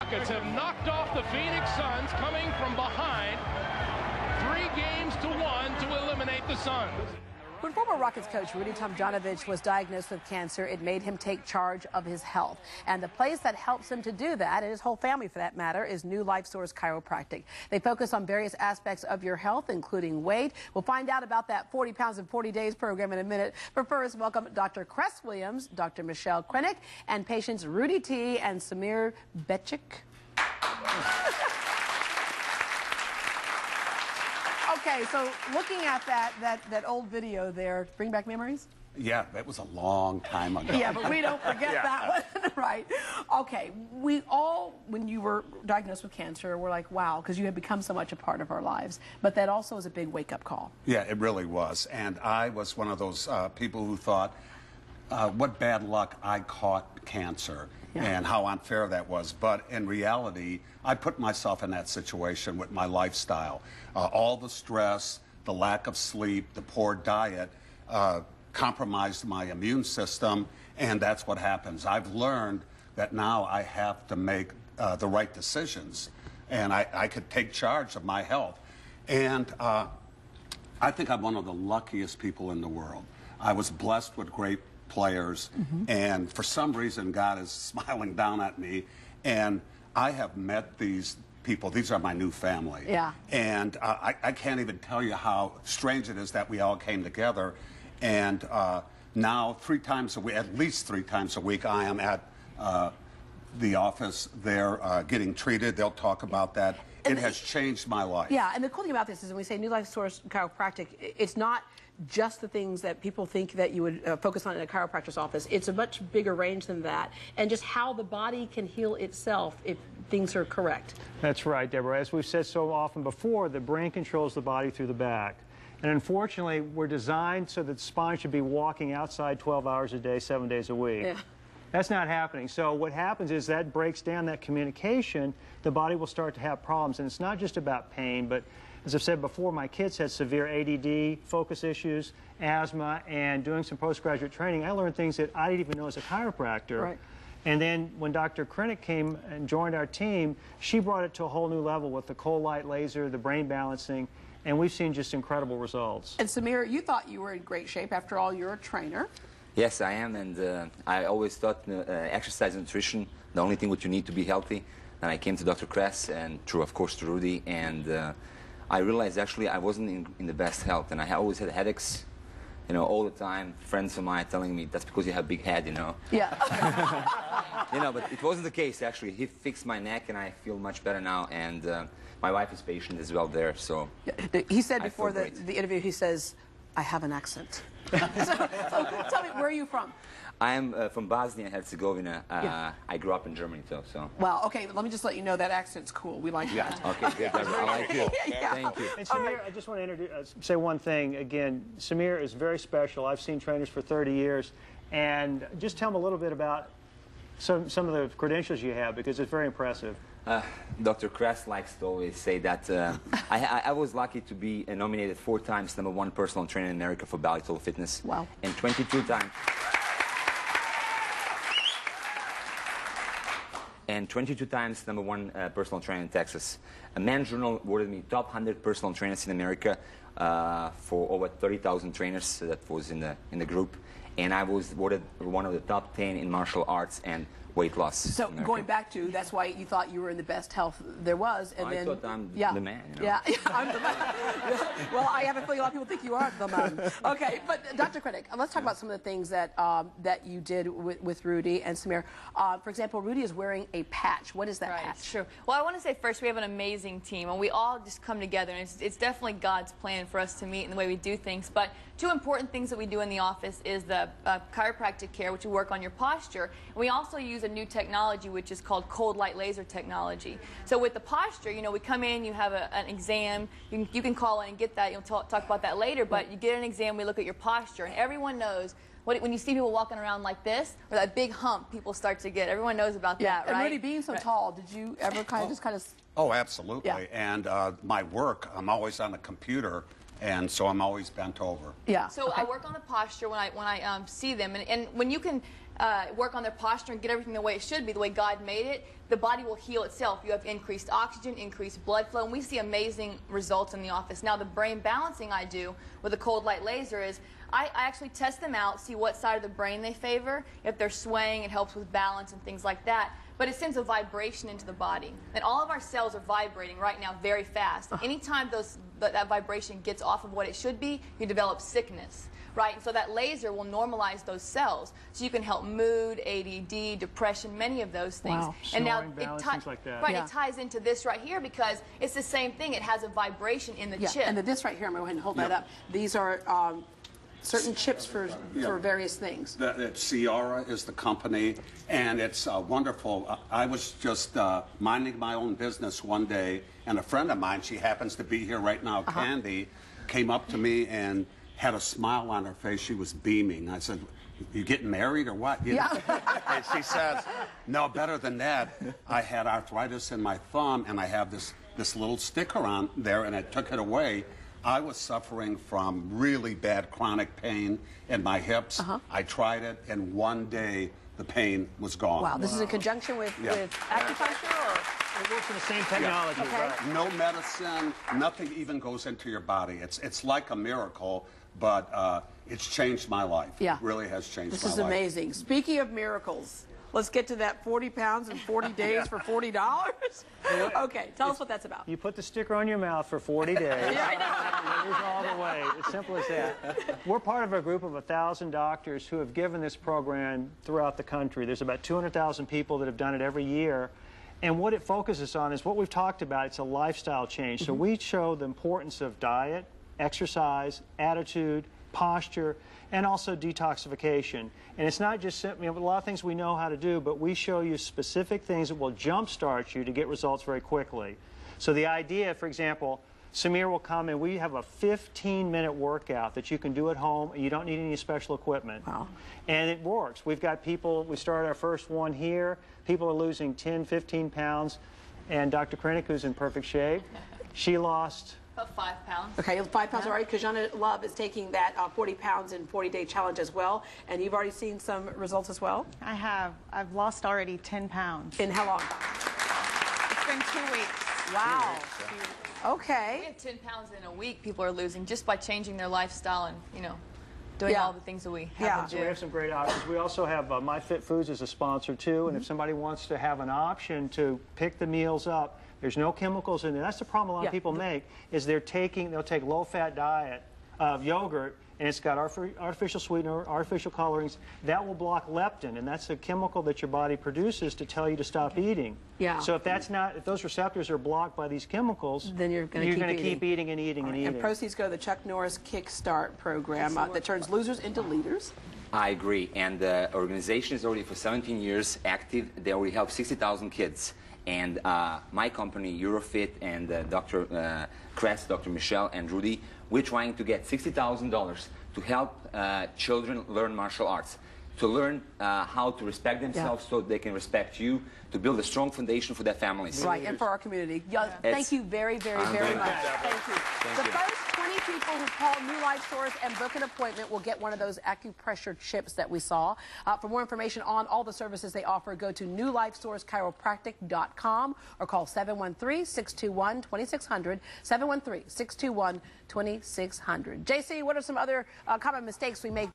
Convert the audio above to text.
Rockets have knocked off the Phoenix Suns, coming from behind 3-1 to eliminate the Suns. When former Rockets coach Rudy Tomjanovich was diagnosed with cancer, it made him take charge of his health. And the place that helps him to do that, and his whole family for that matter, is New Life Source Chiropractic. They focus on various aspects of your health, including weight. We'll find out about that 40 pounds in 40 days program in a minute. But first, welcome Dr. Cress Williams, Dr. Michelle Krennick, and patients Rudy T. and Samir Becik. Okay, so looking at that old video there, bring back memories? Yeah, that was a long time ago. Yeah, but we don't forget that one, right? Okay, we all, when you were diagnosed with cancer, were like, wow, because you had become so much a part of our lives. But that also was a big wake-up call. Yeah, it really was. And I was one of those people who thought, what bad luck I caught cancer. Yeah. And how unfair that was. But in reality, I put myself in that situation with my lifestyle. All the stress, the lack of sleep, the poor diet compromised my immune system, and that's what happens. I've learned that now I have to make the right decisions, and I could take charge of my health. And I think I'm one of the luckiest people in the world. I was blessed with great players, and for some reason God is smiling down at me, and I have met these people. These are my new family. Yeah. And I can't even tell you how strange it is that we all came together, and now at least three times a week, I am at the office there getting treated. They'll talk about that. It has changed my life. Yeah, and the cool thing about this is when we say New Life Source Chiropractic, it's not just the things that people think that you would focus on in a chiropractor's office. It's a much bigger range than that, and just how the body can heal itself if things are correct. That's right, Deborah. As we've said so often before, the brain controls the body through the back. And unfortunately, we're designed so that the spine should be walking outside 12 hours a day, 7 days a week. Yeah. That's not happening. So what happens is that breaks down that communication. The body will start to have problems. And it's not just about pain, but as I've said before, my kids had severe ADD, focus issues, asthma, and doing some postgraduate training, I learned things that I didn't even know as a chiropractor. Right. And then when Dr. Krennick came and joined our team, she brought it to a whole new level with the cold light laser, the brain balancing, and we've seen just incredible results. And Samir, you thought you were in great shape. After all, you're a trainer. Yes, I am, and I always thought exercise and nutrition, the only thing what you need to be healthy. And I came to Dr. Cress and, of course, to Rudy, and I realized actually I wasn't in the best health, and I always had headaches, you know, all the time. Friends of mine telling me, that's because you have a big head, you know. Yeah. You know, but it wasn't the case, actually. He fixed my neck, and I feel much better now, and my wife is patient as well there, so he said before the interview, he says, I have an accent. so tell me, where are you from? I am from Bosnia and Herzegovina. I grew up in Germany, too. So. Well, okay, let me just let you know that accent's cool. We like that. Okay, good. I like you. Yeah. Thank you. And Samir, I just want to say one thing. Again, Samir is very special. I've seen trainers for 30 years. And just tell them a little bit about some of the credentials you have, because it's very impressive. Dr. Cress likes to always say that I was lucky to be nominated 4 times #1 personal trainer in America for Bally Total Fitness. Wow. And 22 times. And 22 times #1 personal trainer in Texas. A Men's Journal awarded me top 100 personal trainers in America for over 30,000 trainers that was in the group. And I was awarded one of the top 10 in martial arts and weight loss. So going back to, that's why you thought you were in the best health there was, and I thought I'm the man. You know? Yeah, I'm the man. Well, I have a feeling a lot of people think you are the man. Okay, but Dr. Krennick, let's talk about some of the things that that you did with Rudy and Samir. For example, Rudy is wearing a patch. What is that patch? Sure. Well, I want to say first, we have an amazing team, and we all just come together, and it's definitely God's plan for us to meet in the way we do things. But 2 important things that we do in the office is the chiropractic care, which we work on your posture, and we also use a new technology which is called cold light laser technology. So with the posture, you know, we come in, you have an exam, you can call in and get that, you'll talk about that later, but you get an exam, we look at your posture, and everyone knows when you see people walking around like this, or that big hump people start to get, everyone knows about that, yeah, right? And Rudy, being so tall, did you ever kind of Oh, absolutely. Yeah. And my work, I'm always on the computer, and so I'm always bent over. Yeah. So I work on the posture when I see them, and when you can work on their posture and get everything the way it should be, the way God made it, the body will heal itself. You have increased oxygen, increased blood flow, and we see amazing results in the office. Now, the brain balancing I do with a cold light laser is I actually test them out, see what side of the brain they favor. If they're swaying, it helps with balance and things like that. But it sends a vibration into the body. And all of our cells are vibrating right now very fast. Anytime that vibration gets off of what it should be, you develop sickness. Right? And so that laser will normalize those cells. So you can help mood, ADD, depression, many of those things. Wow. And now Snoring, balance, things like that. Right, Yeah. it ties into this right here because it's the same thing. It has a vibration in the chip. And this right here, I'm going to go ahead and hold that up. These are certain chips for various things. Ciara is the company, and it's wonderful. I was just minding my own business one day, and a friend of mine, she happens to be here right now, Candy, came up to me and had a smile on her face. She was beaming. I said, "You getting married or what?" You know? And she says, "No, better than that. I had arthritis in my thumb, and I have this little sticker on there, and I took it away. I was suffering from really bad chronic pain in my hips. I tried it, and one day the pain was gone." Wow, this is in conjunction with acupuncture, or? It works with the same technology. Okay. Right. No medicine, nothing even goes into your body. It's like a miracle, but it's changed my life. Yeah. It really has changed This my is life. amazing. Speaking of miracles, let's get to that 40 pounds in 40 days for $40. Okay, tell us what that's about. You put the sticker on your mouth for 40 days. You lose all the weight. It's simple as that. We're part of a group of 1,000 doctors who have given this program throughout the country. There's about 200,000 people that have done it every year. And what it focuses on is what we've talked about. It's a lifestyle change. So we show the importance of diet, exercise, attitude, posture, and also detoxification. And it's not just, a lot of things we know how to do, but we show you specific things that will jumpstart you to get results very quickly. So the idea, for example, Samir will come and we have a 15-minute workout that you can do at home. You don't need any special equipment. Wow. And it works. We've got people, we started our first one here. People are losing 10, 15 pounds. And Dr. Krennic, who's in perfect shape, she lost... About 5 pounds. Okay, 5 pounds, all right. Kajana Love is taking that 40 pounds in 40-day challenge as well. And you've already seen some results as well? I have. I've lost already 10 pounds. In how long? It's been 2 weeks. Wow. We Okay. have 10 pounds in a week people are losing just by changing their lifestyle and, doing all the things that we have Yeah. to So do. we have some great options. We also have MyFitFoods as a sponsor too, and if somebody wants to have an option to pick the meals up, there's no chemicals in there. That's the problem a lot of people make, is they'll take low-fat diet of yogurt, and it's got artificial sweetener, artificial colorings. That will block leptin, and that's a chemical that your body produces to tell you to stop eating. Yeah. So if those receptors are blocked by these chemicals, Then you're going to keep eating and eating and eating. And proceeds go to the Chuck Norris Kickstart program that turns losers into leaders. I agree, and the organization is already for 17 years active. They already help 60,000 kids. And my company, Eurofit, and Dr. Kress, Dr. Michelle, and Rudy, we're trying to get $60,000 to help children learn martial arts, to learn how to respect themselves so they can respect you, to build a strong foundation for their families. Right, and for our community. Thank you very, very, very much. Thank you. The first 20 people who call New Life Source and book an appointment will get one of those acupressure chips that we saw. For more information on all the services they offer, go to newlifesourcechiropractic.com or call 713-621-2600, 713-621-2600. JC, what are some other common mistakes we make?